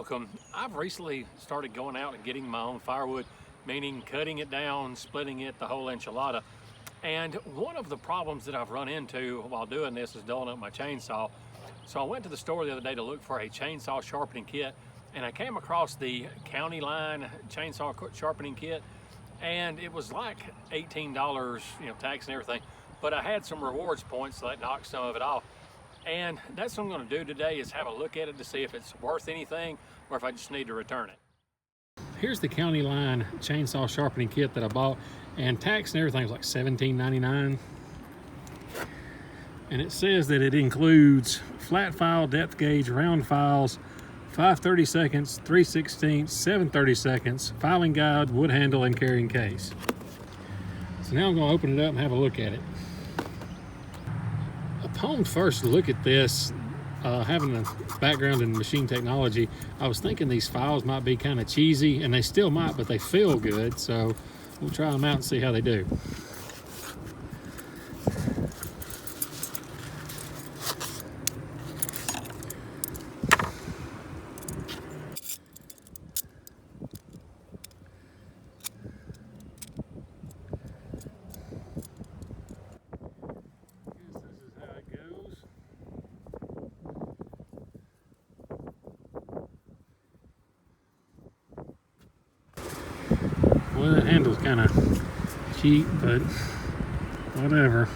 welcome. I've recently started going out and getting my own firewood, meaning cutting it down, splitting it the whole enchilada. And one of the problems that I've run into while doing this is dulling up my chainsaw. So I went to the store the other day to look for a chainsaw sharpening kit, and I came across the Countyline chainsaw sharpening kit, and it was like $18, tax and everything. But I had some rewards points, so that knocked some of it off. And that's what I'm going to do today, is have a look at it to see if it's worth anything or if I just need to return it. Here's the Countyline chainsaw sharpening kit that I bought, and tax and everything was like $17.99. And it says that it includes flat file, depth gauge, round files, 5/32, 3/16, 7/32, filing guide, wood handle, and carrying case. So now I'm going to open it up and have a look at it. Upon first look at this, having a background in machine technology, I was thinking these files might be kind of cheesy, and they still might, but they feel good, so we'll try them out and see how they do. Well, that handle's kind of cheap, but whatever.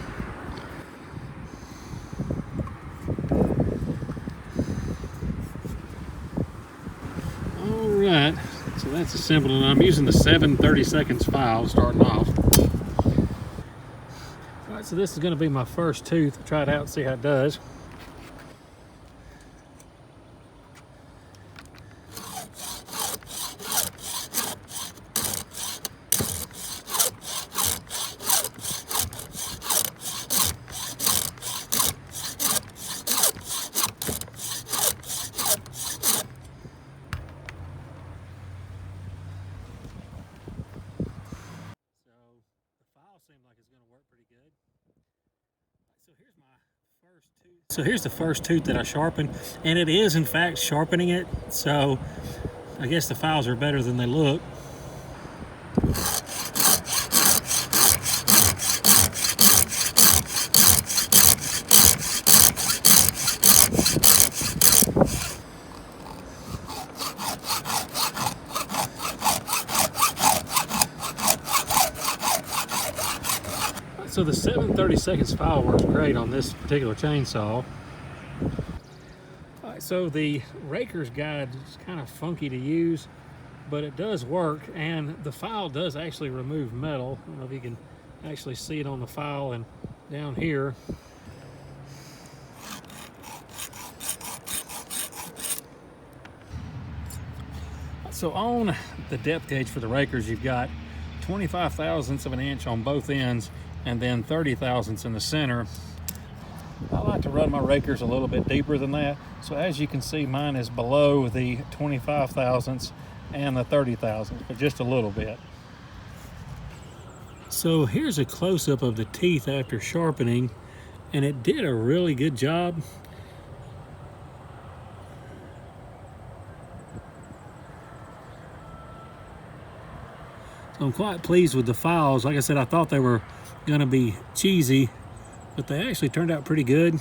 Alright, so that's assembled, and I'm using the 7/32 file starting off. Alright, so this is going to be my first tooth. Try it out and see how it does. So here's the first tooth that I sharpened, and it is in fact sharpening it, so I guess the files are better than they look. So the 7/32 file works great on this particular chainsaw. All right, so the raker's guide is kind of funky to use, but it does work, and the file does actually remove metal. I don't know if you can actually see it on the file and down here. So on the depth gauge for the rakers, you've got 25 thousandths of an inch on both ends, and then 30 thousandths in the center. I like to run my rakers a little bit deeper than that. So as you can see, mine is below the 25 thousandths and the 30 thousandths, but just a little bit. So here's a close-up of the teeth after sharpening, and it did a really good job. So I'm quite pleased with the files. Like I said, I thought they were going to be cheesy, but they actually turned out pretty good.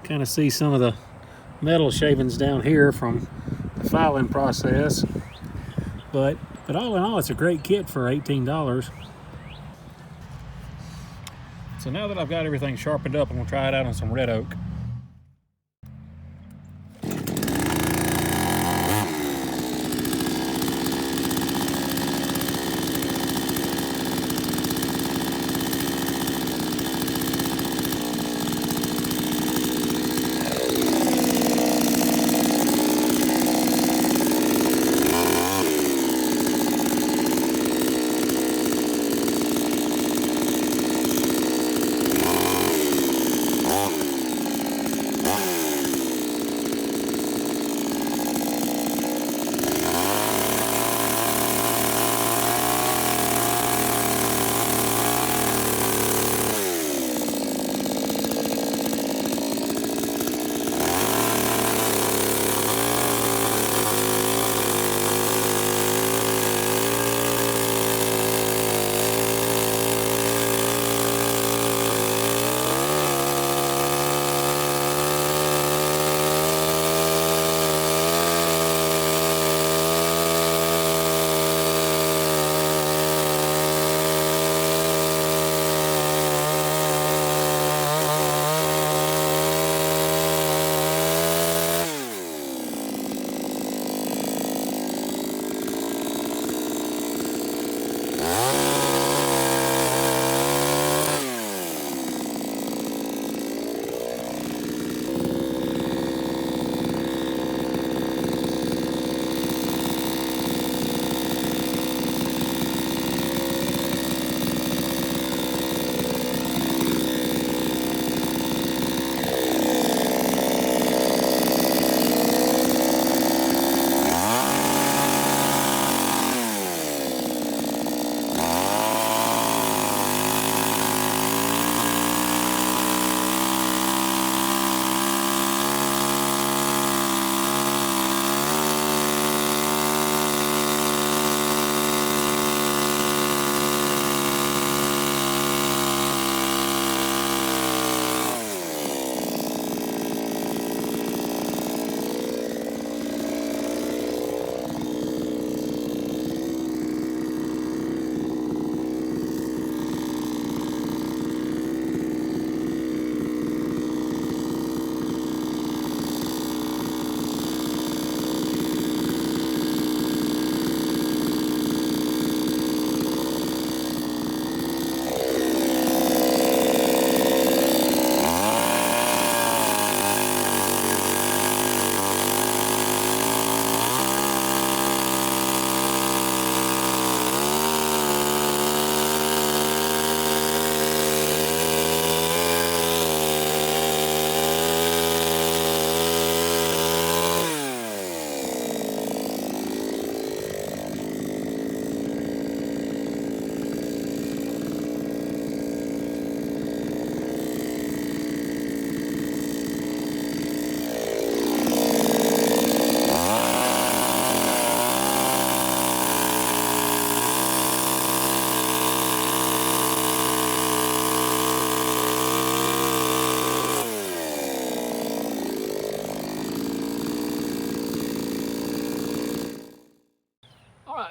Kind of see some of the metal shavings down here from the filing process, but all in all, it's a great kit for $18. So now that I've got everything sharpened up, I'm going to try it out on some red oak.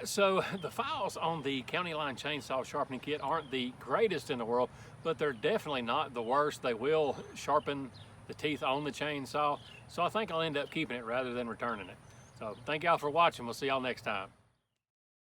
So the files on the Countyline chainsaw sharpening kit aren't the greatest in the world, but they're definitely not the worst. They will sharpen the teeth on the chainsaw. So I think I'll end up keeping it rather than returning it. So thank y'all for watching. We'll see y'all next time.